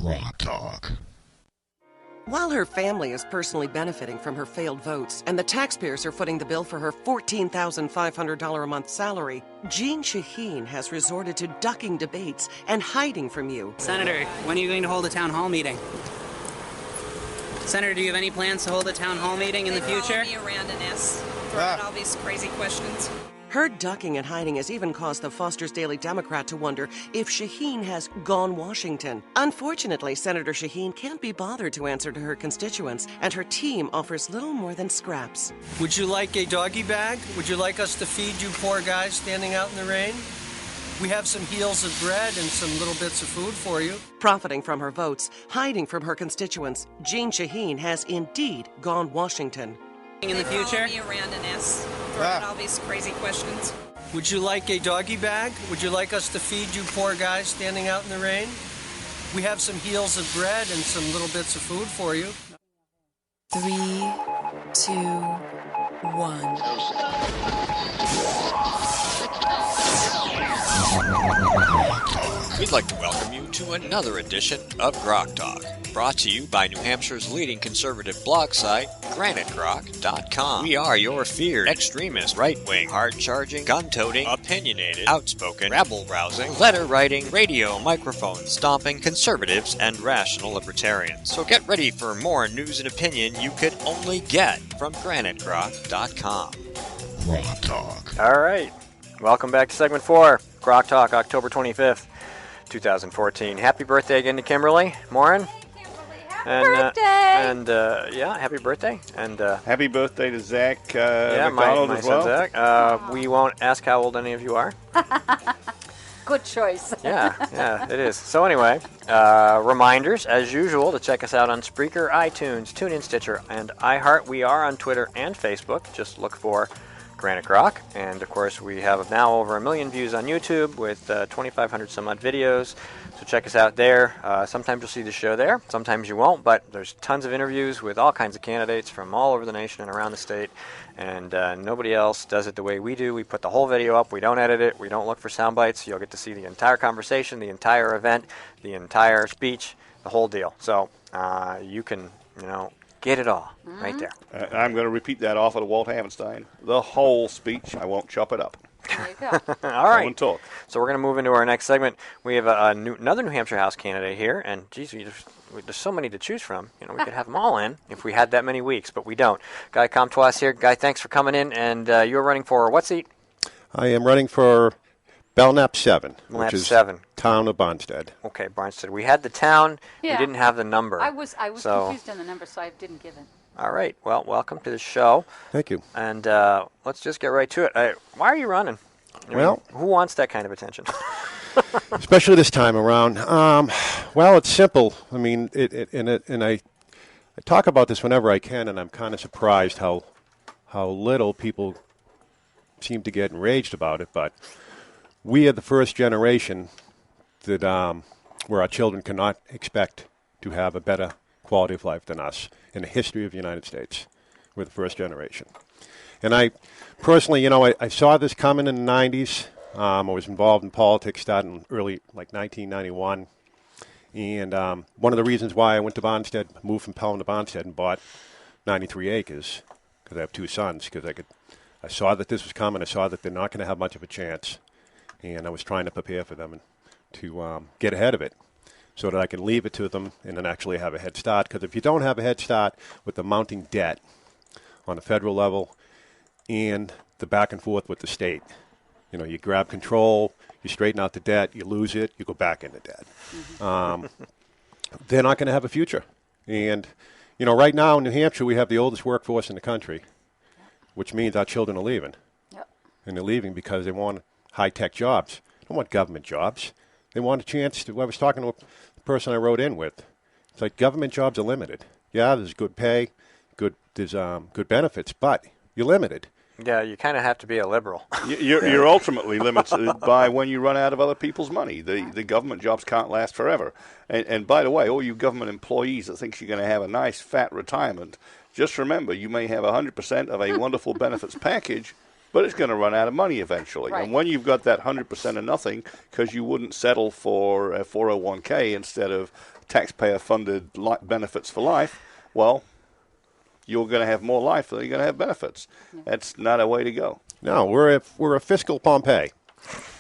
GrokTALK. While her family is personally benefiting from her failed votes and the taxpayers are footing the bill for her $14,500 a month salary, Jean Shaheen has resorted to ducking debates and hiding from you. Senator, when are you going to hold a town hall meeting? Senator, do you have any plans to hold a town hall meeting in the future? They me around and ask throwing all these crazy questions. Her ducking and hiding has even caused the Foster's Daily Democrat to wonder if Shaheen has gone Washington. Unfortunately, Senator Shaheen can't be bothered to answer to her constituents, and her team offers little more than scraps. Would you like a doggy bag? Would you like us to feed you poor guys standing out in the rain? We have some heels of bread and some little bits of food for you. Profiting from her votes, hiding from her constituents, Jean Shaheen has indeed gone Washington. In the future? They me around and ask throwing all these crazy questions. Would you like a doggy bag? Would you like us to feed you poor guys standing out in the rain? We have some heels of bread and some little bits of food for you. 3, 2, 1. We'd like to welcome you to another edition of GrokTALK, brought to you by New Hampshire's leading conservative blog site, GraniteGrok.com. We are your feared extremist, right-wing, hard-charging, gun-toting, opinionated, outspoken, rabble-rousing, letter-writing, radio microphone stomping conservatives and rational libertarians. So get ready for more news and opinion you could only get from GraniteGrok.com. GrokTALK. All right. Welcome back to segment 4, GrokTALK, October 25th, 2014. Happy birthday again to Kimberly Morin. Birthday! Happy birthday. And happy birthday to Zach my McDonald as well. son Zach. We won't ask how old any of you are. Good choice. Yeah, it is. So anyway, reminders, as usual, to check us out on Spreaker, iTunes, TuneIn, Stitcher, and iHeart. We are on Twitter and Facebook. Just look for Granite Grok. And, of course, we have now over 1 million views on YouTube with 2,500 some odd videos. So check us out there. Sometimes you'll see the show there. Sometimes you won't. But there's tons of interviews with all kinds of candidates from all over the nation and around the state. And nobody else does it the way we do. We put the whole video up. We don't edit it. We don't look for sound bites. You'll get to see the entire conversation, the entire event, the entire speech, the whole deal. So you can, get it all right there. I'm going to repeat that off of Walt Havenstein. The whole speech. I won't chop it up. There you go. All right. I won't talk. So we're going to move into our next segment. We have another New Hampshire House candidate here, and geez, there's so many to choose from. We could have them all in if we had that many weeks, but we don't. Guy Comtois here. Guy, thanks for coming in, and you're running for what seat? I am running for Belknap 7, Belknap which is 7. Town of Bonstead. Okay, Bonstead. We had the town. Yeah. We didn't have the number. I was confused on the number, so I didn't give it. All right. Well, welcome to the show. Thank you. And let's just get right to it. Why are you running? Well, who wants that kind of attention? especially this time around. Well, it's simple. I mean, and I talk about this whenever I can, and I'm kind of surprised how little people seem to get enraged about it. But we are the first generation that where our children cannot expect to have a better quality of life than us in the history of the United States. We're the first generation. And I personally, I saw this coming in the 90s. I was involved in politics starting early, like 1991. And one of the reasons why I went to Bonstead, moved from Pelham to Bonstead and bought 93 acres, because I have 2 sons, because I saw that this was coming. I saw that they're not going to have much of a chance. And I was trying to prepare for them and to get ahead of it so that I can leave it to them and then actually have a head start. Because if you don't have a head start with the mounting debt on the federal level and the back and forth with the state, you grab control, you straighten out the debt, you lose it, you go back into debt. They're not going to have a future. And, right now in New Hampshire, we have the oldest workforce in the country, which means our children are leaving. Yep. And they're leaving because they want high-tech jobs. They don't want government jobs. They want a chance to, I was talking to a person I wrote in with. It's like government jobs are limited. Yeah, there's good pay, there's good benefits, but you're limited. Yeah, you kind of have to be a liberal. You're ultimately limited by when you run out of other people's money. The government jobs can't last forever. And by the way, all you government employees that think you're going to have a nice fat retirement, just remember you may have 100% of a wonderful benefits package, but it's going to run out of money eventually. Right. And when you've got that 100% of nothing, because you wouldn't settle for a 401k instead of taxpayer-funded benefits for life, well, you're going to have more life than you're going to have benefits. That's not a way to go. No, we're a fiscal Pompeii.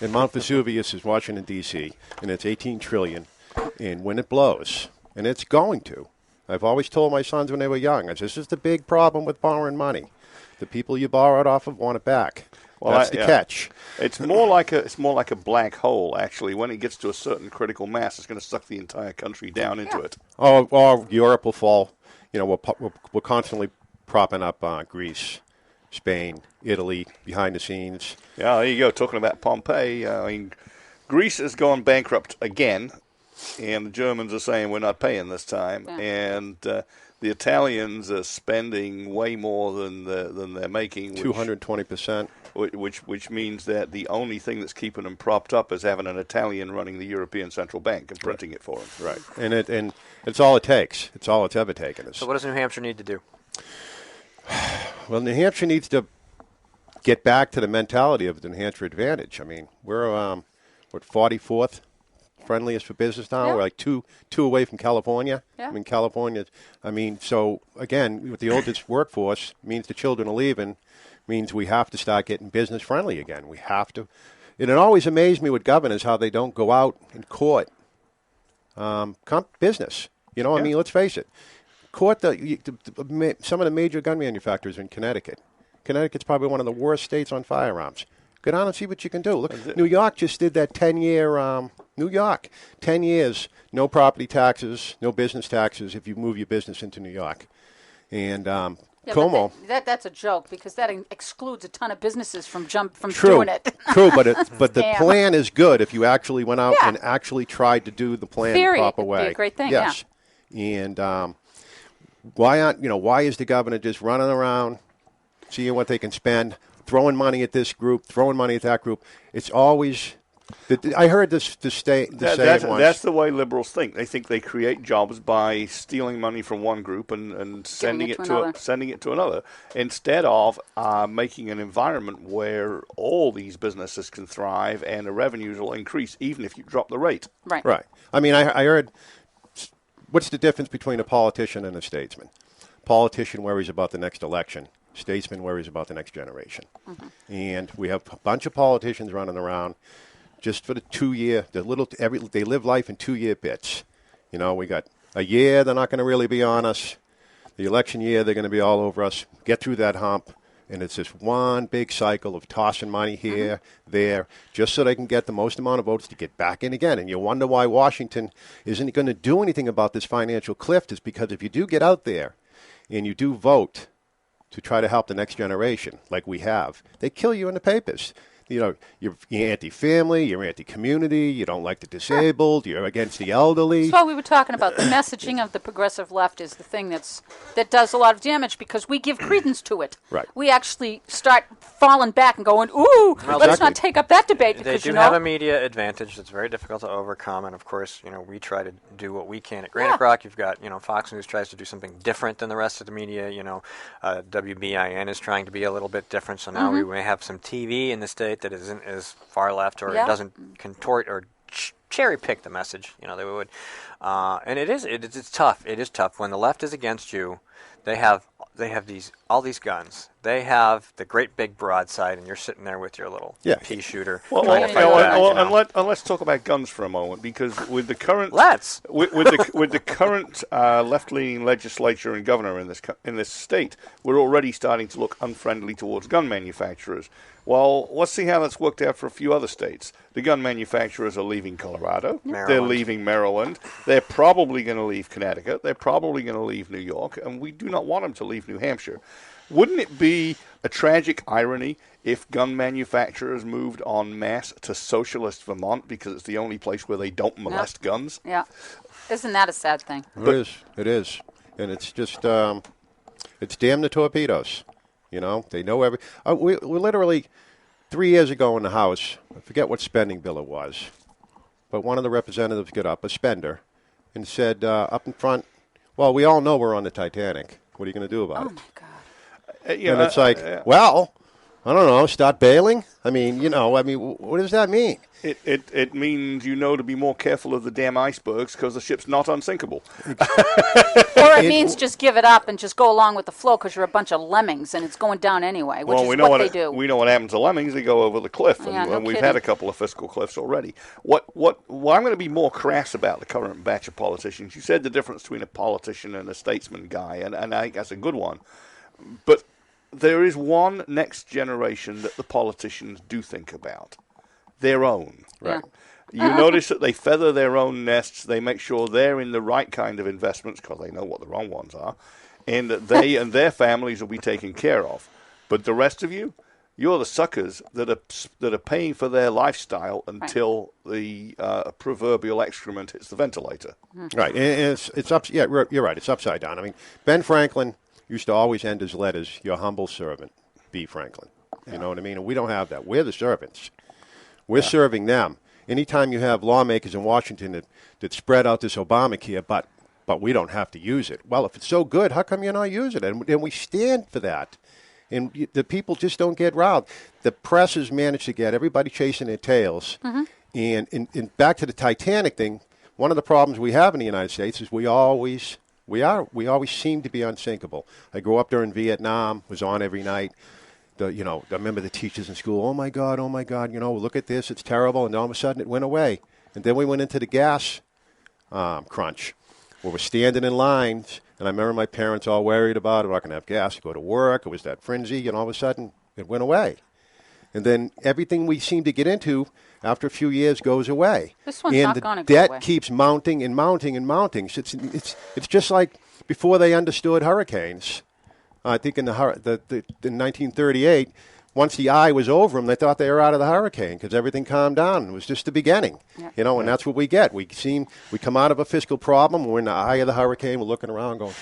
And Mount Vesuvius is Washington, D.C., and it's $18 trillion. And when it blows, and it's going to, I've always told my sons when they were young, I said, this is the big problem with borrowing money. The people you borrow it off of want it back. Well, that's the catch. It's more like a black hole. Actually, when it gets to a certain critical mass, it's going to suck the entire country down into it. Or Europe will fall. You know, we're constantly propping up Greece, Spain, Italy, behind the scenes. Yeah, there you go. Talking about Pompeii, I mean, Greece has gone bankrupt again, and the Germans are saying we're not paying this time, and the Italians are spending way more than they're making. 220%. Which means that the only thing that's keeping them propped up is having an Italian running the European Central Bank and printing it for them. Right, and it's all it takes. It's all it's ever taken us. So what does New Hampshire need to do? Well, New Hampshire needs to get back to the mentality of the New Hampshire advantage. I mean, we're 44th friendliest for business now. Yeah. We're like two away from California. Yeah. I mean, California. I mean, so again, with the oldest workforce, means the children are leaving. Means we have to start getting business friendly again. We have to. And it always amazed me with governors how they don't go out and court business. You know, I mean, let's face it. Court some of the major gun manufacturers in Connecticut. Connecticut's probably one of the worst states on firearms. Go down and see what you can do. Look, New York just did that 10-year. New York, 10 years, no property taxes, no business taxes if you move your business into New York. And Como. That's a joke because that excludes a ton of businesses from True. doing it. True, but the plan is good if you actually went out and actually tried to do the plan the proper way. It'd be a great thing. Yes. Yeah. And why is the governor just running around, seeing what they can spend, throwing money at this group, throwing money at that group? It's always. I heard this saying once. That's the way liberals think. They think they create jobs by stealing money from one group and sending it to another, instead of making an environment where all these businesses can thrive and the revenues will increase even if you drop the rate. Right. Right. I mean, I heard. What's the difference between a politician and a statesman? Politician worries about the next election. Statesman worries about the next generation. Mm-hmm. And we have a bunch of politicians running around. Just for the 2-year, they live life in 2-year bits. You know, we got a year they're not going to really be on us. The election year they're going to be all over us. Get through that hump, and it's this one big cycle of tossing money here, there, just so they can get the most amount of votes to get back in again. And you wonder why Washington isn't going to do anything about this financial cliff. Is because if you do get out there and you do vote to try to help the next generation, like we have, they kill you in the papers. You know, you're anti-family, you're anti-community, you don't like the disabled, you're against the elderly. That's what we were talking about. The messaging of the progressive left is the thing that does a lot of damage because we give credence to it. Right. We actually start falling back and going, ooh, let's not take up that debate. Because, they do have a media advantage that's very difficult to overcome. And, of course, we try to do what we can. At Granite Rock, you've got, Fox News tries to do something different than the rest of the media. WBIN is trying to be a little bit different. So now we may have some TV in the state that isn't as far left or doesn't contort or cherry pick the message, they would. And it's tough. It is tough. When the left is against you, they have all these guns. They have the great big broadside, and you're sitting there with your little pea shooter. Let's talk about guns for a moment, because with the current with the current left-leaning legislature and governor in this state, we're already starting to look unfriendly towards gun manufacturers. Well, let's see how that's worked out for a few other states. The gun manufacturers are leaving Colorado. Maryland. They're leaving Maryland. They're probably going to leave Connecticut. They're probably going to leave New York, and we do not want them to leave New Hampshire. Wouldn't it be a tragic irony if gun manufacturers moved en masse to socialist Vermont because it's the only place where they don't molest guns? Yeah. Isn't that a sad thing? It is. And it's just, it's damn the torpedoes. They know we literally 3 years ago in the House, I forget what spending bill it was, but one of the representatives got up, a spender, and said up in front, well, we all know we're on the Titanic. What are you going to do about it? Oh, my God. And it's like, well, I don't know, start bailing? I mean, what does that mean? It means to be more careful of the damn icebergs because the ship's not unsinkable. Or it means just give it up and just go along with the flow because you're a bunch of lemmings and it's going down anyway, which is what they do. We know what happens to lemmings. They go over the cliff, and we've had a couple of fiscal cliffs already. What I'm going to be more crass about the current batch of politicians. You said the difference between a politician and a statesman, Guy, and I think that's a good one. But there is one next generation that the politicians do think about. Their own. Right. You notice that they feather their own nests. They make sure they're in the right kind of investments because they know what the wrong ones are, and that they and their families will be taken care of. But the rest of you, you're the suckers that are paying for their lifestyle until the proverbial excrement hits the ventilator. Right. And it's up. Yeah, you're right. It's upside down. I mean, Ben Franklin used to always end his letters, "Your humble servant, B. Franklin." You know what I mean? And we don't have that. We're the servants. We're serving them. Anytime you have lawmakers in Washington that spread out this Obamacare, but we don't have to use it. Well, if it's so good, how come you're not using it? And we stand for that. And the people just don't get riled. The press has managed to get everybody chasing their tails. Mm-hmm. And back to the Titanic thing, one of the problems we have in the United States is we always seem to be unsinkable. I grew up during Vietnam, was on every night. I remember the teachers in school, oh my God, look at this, it's terrible, and all of a sudden it went away. And then we went into the gas crunch, where we're standing in lines, and I remember my parents all worried about it, we're not going to have gas to go to work, it was that frenzy, and all of a sudden it went away. And then everything we seem to get into after a few years goes away. This one's not going to go away. And the debt keeps mounting and mounting and mounting. So it's just like before they understood hurricanes. I think in 1938, once the eye was over them, they thought they were out of the hurricane because everything calmed down. It was just the beginning, and that's what we get. We come out of a fiscal problem. We're in the eye of the hurricane. We're looking around going,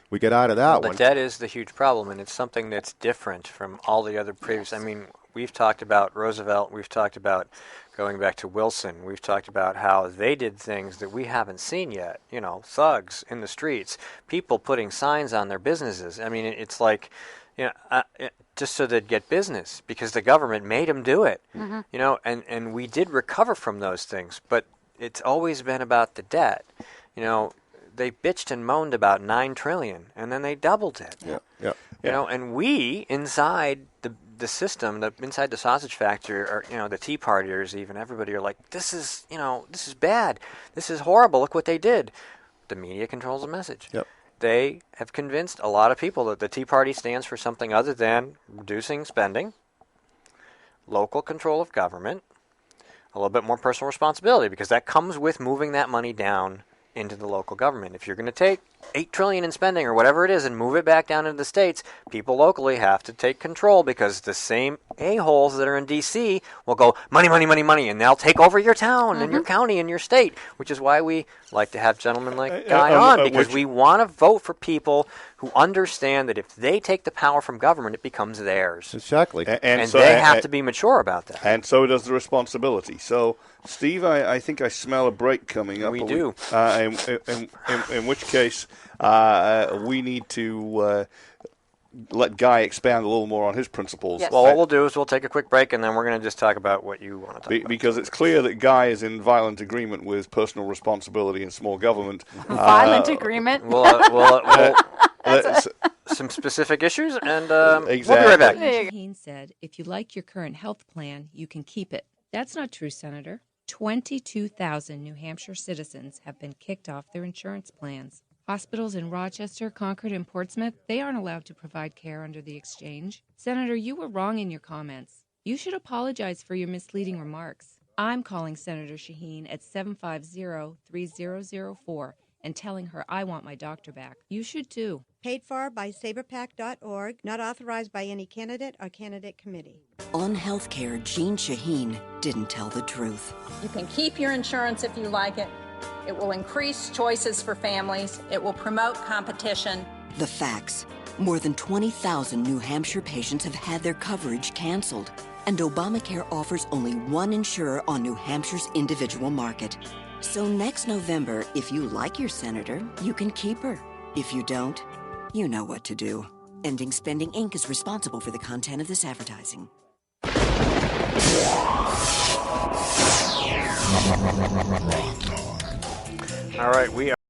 we get out of that one. But that is the huge problem, and it's something that's different from all the other previous. Yes. I mean, we've talked about Roosevelt. We've talked about going back to Wilson. We've talked about how they did things that we haven't seen yet. Thugs in the streets, people putting signs on their businesses. I mean, it's like, just so they'd get business because the government made them do it. Mm-hmm. And we did recover from those things, but it's always been about the debt. They bitched and moaned about $9 trillion, and then they doubled it. Yeah. And we inside the system, inside the sausage factory, or the Tea Partiers, even everybody are like, this is bad, this is horrible. Look what they did. The media controls the message. Yep. They have convinced a lot of people that the Tea Party stands for something other than reducing spending, local control of government, a little bit more personal responsibility, because that comes with moving that money down into the local government. If you're going to take $8 trillion in spending or whatever it is and move it back down into the states, people locally have to take control because the same a-holes that are in D.C. will go, money, money, money, money, and they'll take over your town and your county and your state, which is why we like to have gentlemen like Guy on, because we want to vote for people who understand that if they take the power from government, it becomes theirs. Exactly. And so they have to be mature about that. And so does the responsibility. So, Steve, I think I smell a break coming up. We do. In which case, we need to let Guy expand a little more on his principles. Yes. Well, what we'll do is we'll take a quick break, and then we're going to just talk about what you want to talk about. Because it's clear that Guy is in violent agreement with personal responsibility and small government. Violent agreement? We'll some specific issues, and exactly. We'll be right back. Shaheen said, if you like your current health plan, you can keep it. That's not true, Senator. 22,000 New Hampshire citizens have been kicked off their insurance plans. Hospitals in Rochester, Concord, and Portsmouth, they aren't allowed to provide care under the exchange. Senator, you were wrong in your comments. You should apologize for your misleading remarks. I'm calling Senator Shaheen at 750-3004 and telling her I want my doctor back. You should too. Paid for by saberpac.org, not authorized by any candidate or candidate committee. On healthcare, Jane Shaheen didn't tell the truth. You can keep your insurance if you like it. It will increase choices for families. It will promote competition. The facts. More than 20,000 New Hampshire patients have had their coverage canceled. And Obamacare offers only one insurer on New Hampshire's individual market. So next November, if you like your senator, you can keep her. If you don't, you know what to do. Ending Spending Inc. is responsible for the content of this advertising. All right, we are.